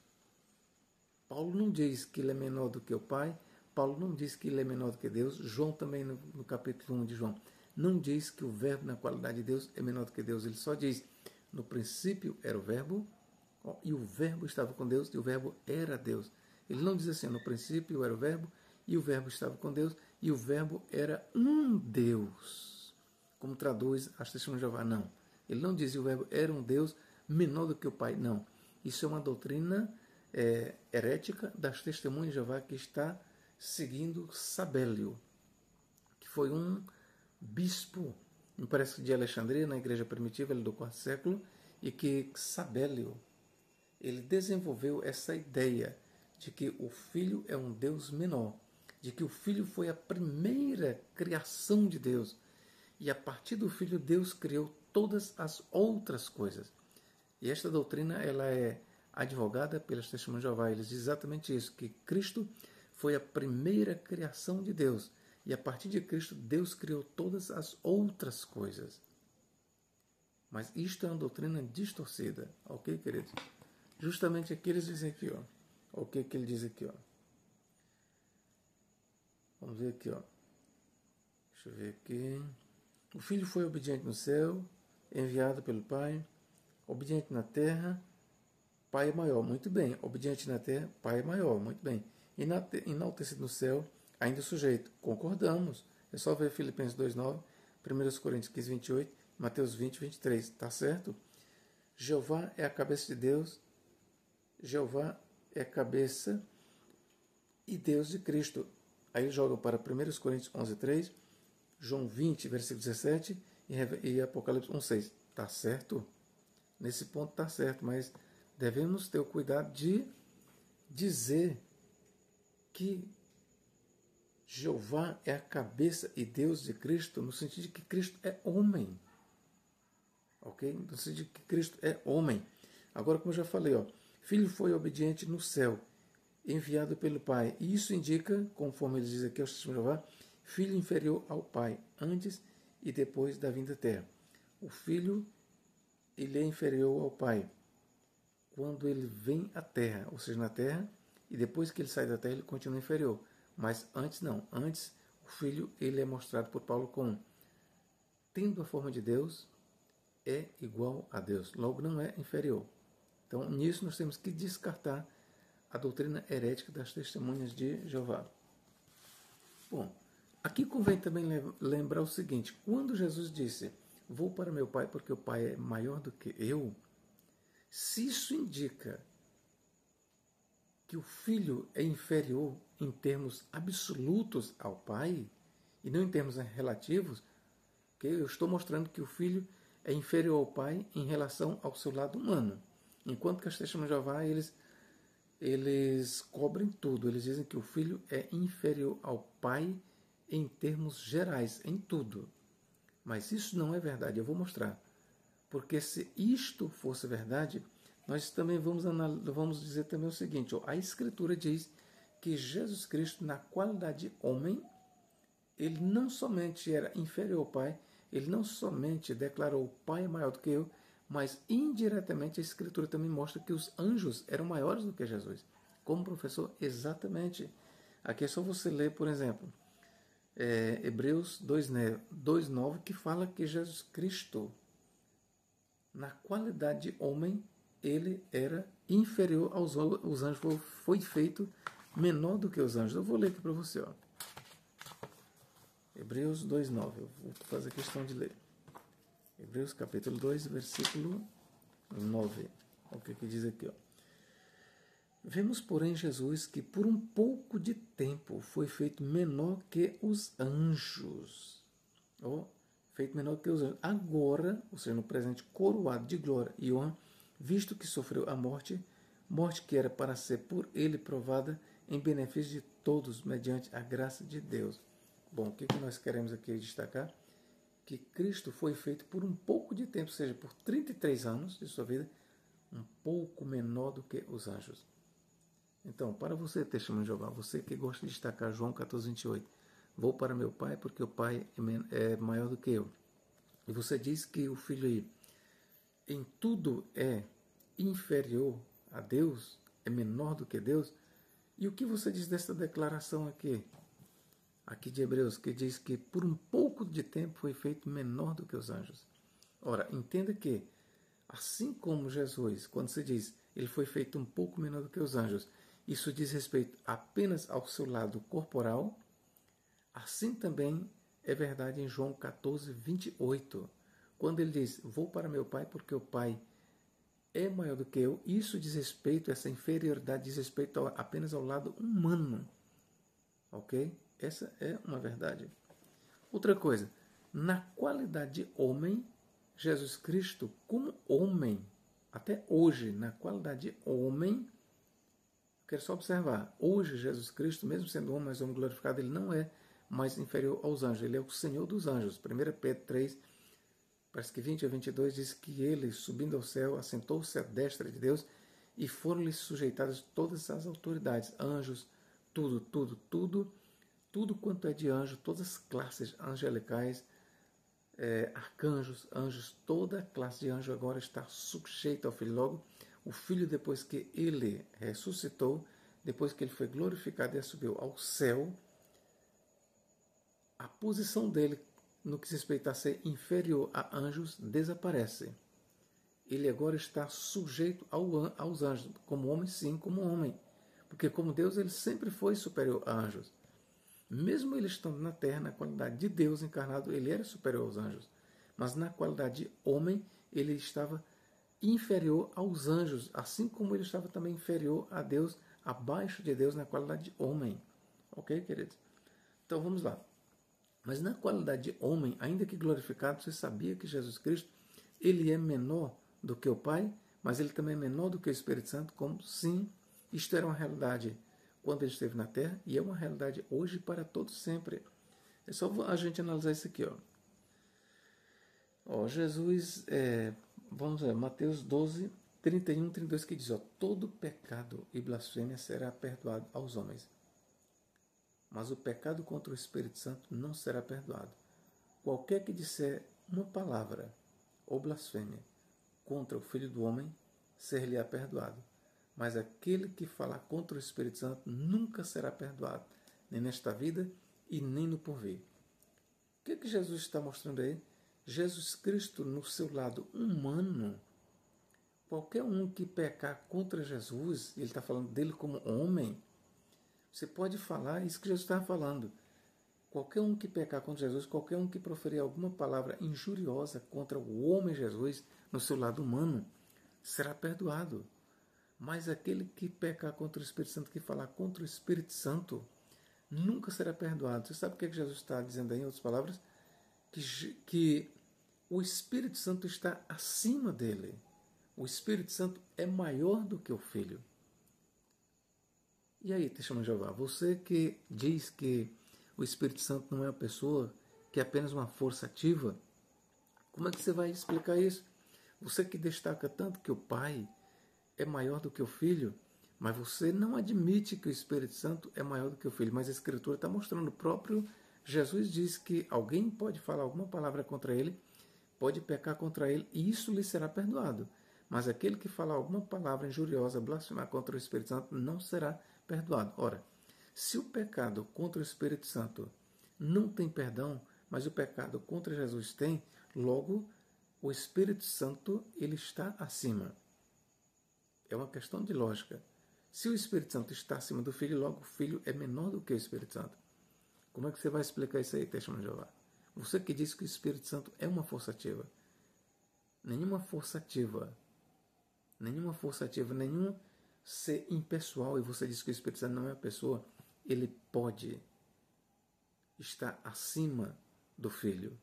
Paulo não diz que ele é menor do que o Pai, Paulo não diz que ele é menor do que Deus, João também no capítulo 1 de João não diz que o verbo na qualidade de Deus é menor do que Deus, ele só diz, no princípio era o verbo, e o verbo estava com Deus, e o verbo era Deus. Ele não diz assim, no princípio era o verbo, e o verbo estava com Deus, e o verbo era um Deus. Como traduz as Testemunhas de Jeová, não. Ele não diz que o verbo era um Deus menor do que o Pai, não. Isso é uma doutrina herética das Testemunhas de Jeová que está seguindo Sabélio, que foi um bispo, me parece que de Alexandria, na igreja primitiva, ele do quarto século, e que Sabélio, ele desenvolveu essa ideia de que o Filho é um Deus menor, de que o Filho foi a primeira criação de Deus, e a partir do Filho Deus criou todas as outras coisas. E esta doutrina ela é advogada pelas Testemunhas de Jeová. Eles dizem exatamente isso, que Cristo foi a primeira criação de Deus, e a partir de Cristo Deus criou todas as outras coisas. Mas isto é uma doutrina distorcida, ok, queridos? Justamente aqui eles dizem aqui, ó. O que ele diz aqui, ó? Vamos ver aqui, ó. Deixa eu ver aqui. O Filho foi obediente no céu, enviado pelo Pai, obediente na terra, Pai é maior, muito bem. Obediente na terra, Pai é maior, muito bem. Enaltecido no céu, ainda sujeito. Concordamos. É só ver Filipenses 2,9, 1 Coríntios 15, 28, Mateus 20, 23. Tá certo? Jeová é a cabeça de Deus, Jeová é a cabeça e Deus de Cristo. Aí jogam para 1 Coríntios 11, 3, João 20, versículo 17 e Apocalipse 1, 6. Tá certo? Nesse ponto tá certo, mas devemos ter o cuidado de dizer que Jeová é a cabeça e Deus de Cristo, no sentido de que Cristo é homem. Ok? No sentido de que Cristo é homem. Agora, como eu já falei, ó, Filho foi obediente no céu, enviado pelo Pai. E isso indica, conforme ele diz aqui, ao Jeová, Filho inferior ao Pai, antes e depois da vinda da terra. O Filho, ele é inferior ao Pai quando ele vem à terra, ou seja, na terra, e depois que ele sai da terra, ele continua inferior. Mas antes não. Antes, o Filho, ele é mostrado por Paulo como tendo a forma de Deus, é igual a Deus. Logo, não é inferior. Então, nisso nós temos que descartar a doutrina herética das Testemunhas de Jeová. Bom, aqui convém também lembrar o seguinte, quando Jesus disse, vou para meu Pai porque o Pai é maior do que eu, se isso indica que o Filho é inferior em termos absolutos ao Pai, e não em termos relativos, que eu estou mostrando que o Filho é inferior ao Pai em relação ao seu lado humano. Enquanto que as testemunhas de Jeová, eles cobrem tudo. Eles dizem que o Filho é inferior ao Pai em termos gerais, em tudo. Mas isso não é verdade, eu vou mostrar. Porque se isto fosse verdade, nós também vamos dizer também o seguinte, ó, a Escritura diz que Jesus Cristo, na qualidade de homem, ele não somente era inferior ao Pai, ele não somente declarou o Pai é maior do que eu, mas indiretamente a Escritura também mostra que os anjos eram maiores do que Jesus. Como professor, exatamente. Aqui é só você ler, por exemplo, Hebreus 2,9, que fala que Jesus Cristo, na qualidade de homem, ele era inferior aos anjos, foi feito menor do que os anjos. Eu vou ler aqui para você. Ó. Hebreus 2,9, eu vou fazer questão de ler. Hebreus capítulo 2, versículo 9. O que diz aqui? Ó. Vemos, porém, Jesus que por um pouco de tempo foi feito menor que os anjos. Feito menor que os anjos. Agora, ou seja, no presente, coroado de glória e honra, visto que sofreu a morte, morte que era para ser por ele provada em benefício de todos, mediante a graça de Deus. Bom, o que nós queremos aqui destacar? Que Cristo foi feito por um pouco de tempo, ou seja, por 33 anos de sua vida, um pouco menor do que os anjos. Então, para você, testemunho de Jeová, você que gosta de destacar João 14:28, vou para meu Pai porque o Pai é maior do que eu. E você diz que o Filho aí, em tudo é inferior a Deus, é menor do que Deus. E o que você diz dessa declaração aqui de Hebreus, que diz que por um pouco de tempo foi feito menor do que os anjos? Ora, entenda que, assim como Jesus, quando se diz ele foi feito um pouco menor do que os anjos, isso diz respeito apenas ao seu lado corporal, assim também é verdade em João 14:28, quando ele diz, vou para meu Pai porque o Pai é maior do que eu. Isso diz respeito, essa inferioridade diz respeito apenas ao lado humano. Ok? Essa é uma verdade. Outra coisa, na qualidade de homem, Jesus Cristo, como homem, até hoje, na qualidade de homem, quero só observar, hoje Jesus Cristo, mesmo sendo homem, mas homem glorificado, ele não é mais inferior aos anjos, ele é o Senhor dos anjos. 1 Pedro 3, parece que 20 a 22, diz que ele, subindo ao céu, assentou-se à destra de Deus e foram-lhe sujeitadas todas as autoridades, anjos, tudo quanto é de anjo, todas as classes angelicais, arcanjos, anjos, toda a classe de anjo agora está sujeita ao Filho. Logo, o Filho, depois que ele ressuscitou, depois que ele foi glorificado e subiu ao céu, a posição dele, no que se respeita a ser inferior a anjos, desaparece. Ele agora está sujeito aos anjos, como homem, sim, como homem. Porque como Deus, ele sempre foi superior a anjos. Mesmo ele estando na terra, na qualidade de Deus encarnado, ele era superior aos anjos. Mas na qualidade de homem, ele estava inferior aos anjos, assim como ele estava também inferior a Deus, abaixo de Deus na qualidade de homem. Ok, queridos? Então vamos lá. Mas na qualidade de homem, ainda que glorificado, você sabia que Jesus Cristo, ele é menor do que o Pai, mas ele também é menor do que o Espírito Santo, como sim, isto era uma realidade quando ele esteve na Terra, e é uma realidade hoje para todos sempre. É só a gente analisar isso aqui. Jesus, vamos ver, Mateus 12, 31, 32, que diz, todo pecado e blasfêmia será perdoado aos homens, mas o pecado contra o Espírito Santo não será perdoado. Qualquer que disser uma palavra ou blasfêmia contra o Filho do Homem, ser-lhe-á perdoado. Mas aquele que falar contra o Espírito Santo nunca será perdoado, nem nesta vida e nem no porvir. O que Jesus está mostrando aí? Jesus Cristo, no seu lado humano, qualquer um que pecar contra Jesus, ele está falando dele como homem, você pode falar isso que Jesus estava falando. Qualquer um que pecar contra Jesus, qualquer um que proferir alguma palavra injuriosa contra o homem Jesus, no seu lado humano, será perdoado. Mas aquele que pecar contra o Espírito Santo, que falar contra o Espírito Santo, nunca será perdoado. Você sabe o que Jesus está dizendo aí, em outras palavras? Que o Espírito Santo está acima dele. O Espírito Santo é maior do que o Filho. E aí, testemunho de Jeová, você que diz que o Espírito Santo não é uma pessoa, que é apenas uma força ativa, como é que você vai explicar isso? Você que destaca tanto que o Pai é maior do que o Filho, mas você não admite que o Espírito Santo é maior do que o Filho. Mas a Escritura está mostrando, o próprio Jesus diz que alguém pode falar alguma palavra contra ele, pode pecar contra ele, e isso lhe será perdoado. Mas aquele que falar alguma palavra injuriosa, blasfemar contra o Espírito Santo, não será perdoado. Ora, se o pecado contra o Espírito Santo não tem perdão, mas o pecado contra Jesus tem, logo o Espírito Santo ele está acima. É uma questão de lógica. Se o Espírito Santo está acima do Filho, logo o Filho é menor do que o Espírito Santo. Como é que você vai explicar isso aí, testemunho de Jeová? Você que diz que o Espírito Santo é uma força ativa. Nenhuma força ativa, nenhum ser impessoal, e você diz que o Espírito Santo não é uma pessoa, ele pode estar acima do Filho.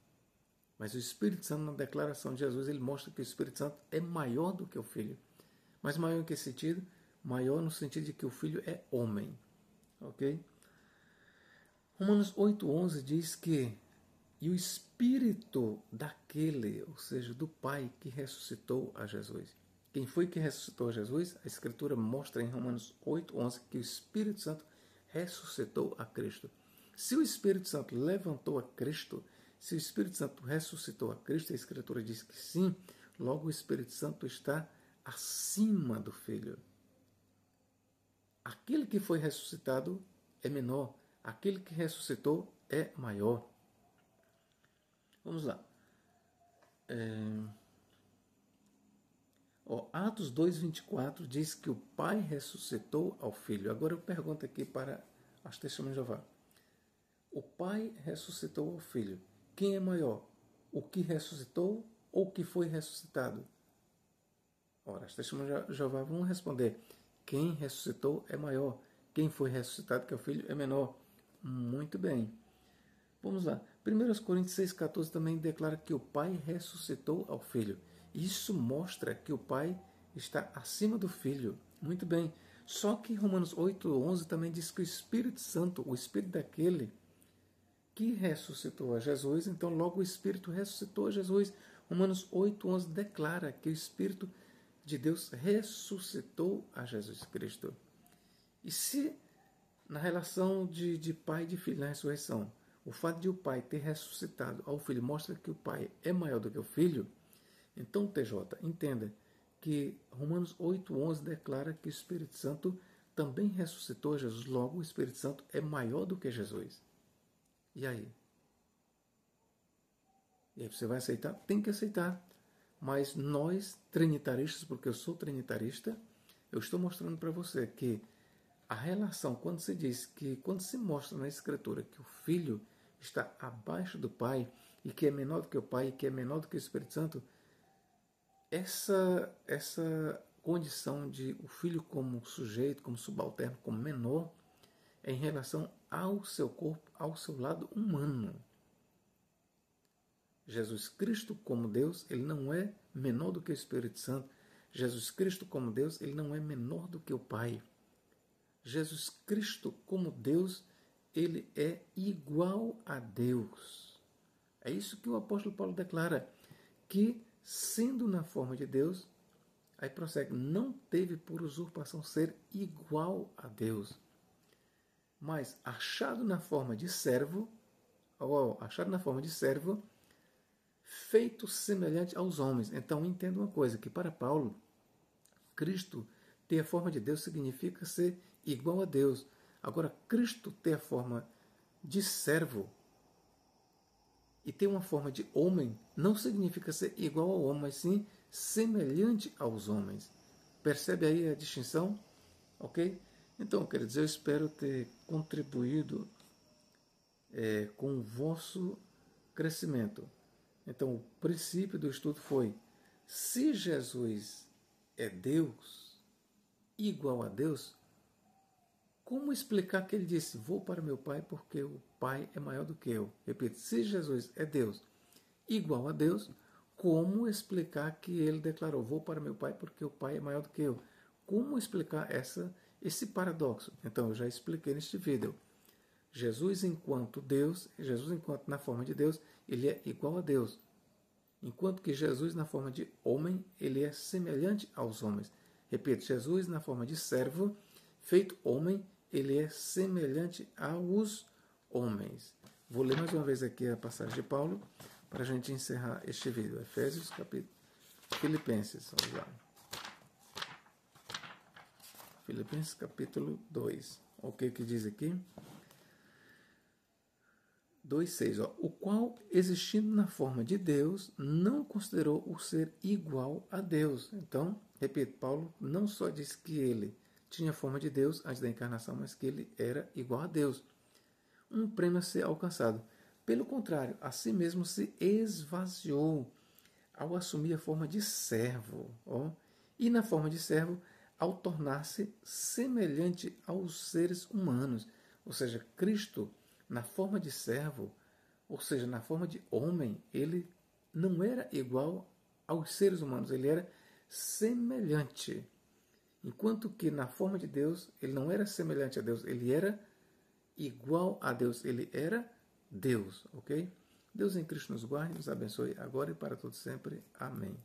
Mas o Espírito Santo, na declaração de Jesus, ele mostra que o Espírito Santo é maior do que o Filho. Mas maior em que sentido? Maior no sentido de que o Filho é homem. Ok? Romanos 8,11 diz que e o Espírito daquele, ou seja, do Pai que ressuscitou a Jesus. Quem foi que ressuscitou a Jesus? A Escritura mostra em Romanos 8,11 que o Espírito Santo ressuscitou a Cristo. Se o Espírito Santo levantou a Cristo, se o Espírito Santo ressuscitou a Cristo, a Escritura diz que sim, logo o Espírito Santo está acima do Filho. Aquele que foi ressuscitado é menor, aquele que ressuscitou é maior. Vamos lá. Atos 2,24 diz que o Pai ressuscitou ao Filho. Agora eu pergunto aqui para as testemunhas de Jeová. O Pai ressuscitou ao Filho. Quem é maior? O que ressuscitou ou o que foi ressuscitado? Ora, as testemunhas de Jeová vão responder. Quem ressuscitou é maior. Quem foi ressuscitado, que é o Filho, é menor. Muito bem. Vamos lá. 1 Coríntios 6,14 também declara que o Pai ressuscitou ao Filho. Isso mostra que o Pai está acima do Filho. Muito bem. Só que Romanos 8,11 também diz que o Espírito Santo, o Espírito daquele que ressuscitou a Jesus, então logo o Espírito ressuscitou a Jesus. Romanos 8,11 declara que o Espírito de Deus ressuscitou a Jesus Cristo. E se na relação de pai e de filho na ressurreição, o fato de o pai ter ressuscitado ao filho mostra que o pai é maior do que o filho, então, TJ, entenda que Romanos 8,11 declara que o Espírito Santo também ressuscitou Jesus, logo o Espírito Santo é maior do que Jesus. E aí? E aí você vai aceitar? Tem que aceitar. Mas nós, trinitaristas, porque eu sou trinitarista, eu estou mostrando para você que a relação, quando se diz que, quando se mostra na Escritura que o Filho está abaixo do Pai e que é menor do que o Pai e que é menor do que o Espírito Santo, essa condição de o Filho como sujeito, como subalterno, como menor, é em relação ao seu corpo, ao seu lado humano. Jesus Cristo como Deus, ele não é menor do que o Espírito Santo. Jesus Cristo como Deus, ele não é menor do que o Pai. Jesus Cristo como Deus, ele é igual a Deus. É isso que o apóstolo Paulo declara, que sendo na forma de Deus, aí prossegue, não teve por usurpação ser igual a Deus, mas achado na forma de servo, feito semelhante aos homens. Então entenda uma coisa, que para Paulo, Cristo ter a forma de Deus significa ser igual a Deus. Agora, Cristo ter a forma de servo e ter uma forma de homem não significa ser igual ao homem, mas sim semelhante aos homens. Percebe aí a distinção? Ok? Então, queridos, eu espero ter contribuído com o vosso crescimento. Então, o princípio do estudo foi: se Jesus é Deus, igual a Deus, como explicar que ele disse, vou para meu Pai porque o Pai é maior do que eu? Repito, se Jesus é Deus, igual a Deus, como explicar que ele declarou: vou para meu Pai porque o Pai é maior do que eu? Como explicar esse paradoxo? Então, eu já expliquei neste vídeo. Jesus enquanto Deus, Jesus enquanto na forma de Deus, ele é igual a Deus. Enquanto que Jesus na forma de homem, ele é semelhante aos homens. Repito, Jesus na forma de servo, feito homem, ele é semelhante aos homens. Vou ler mais uma vez aqui a passagem de Paulo para a gente encerrar este vídeo. Efésios, Filipenses, vamos lá. Filipenses capítulo 2. O que diz aqui? 2,6. O qual, existindo na forma de Deus, não considerou o ser igual a Deus. Então, repito, Paulo não só diz que ele tinha a forma de Deus antes da encarnação, mas que ele era igual a Deus. Um prêmio a ser alcançado. Pelo contrário, a si mesmo se esvaziou ao assumir a forma de servo. E na forma de servo, ao tornar-se semelhante aos seres humanos. Ou seja, Cristo, na forma de servo, ou seja, na forma de homem, ele não era igual aos seres humanos, ele era semelhante. Enquanto que na forma de Deus, ele não era semelhante a Deus, ele era igual a Deus, ele era Deus, ok? Deus em Cristo nos guarde, nos abençoe agora e para todo sempre. Amém.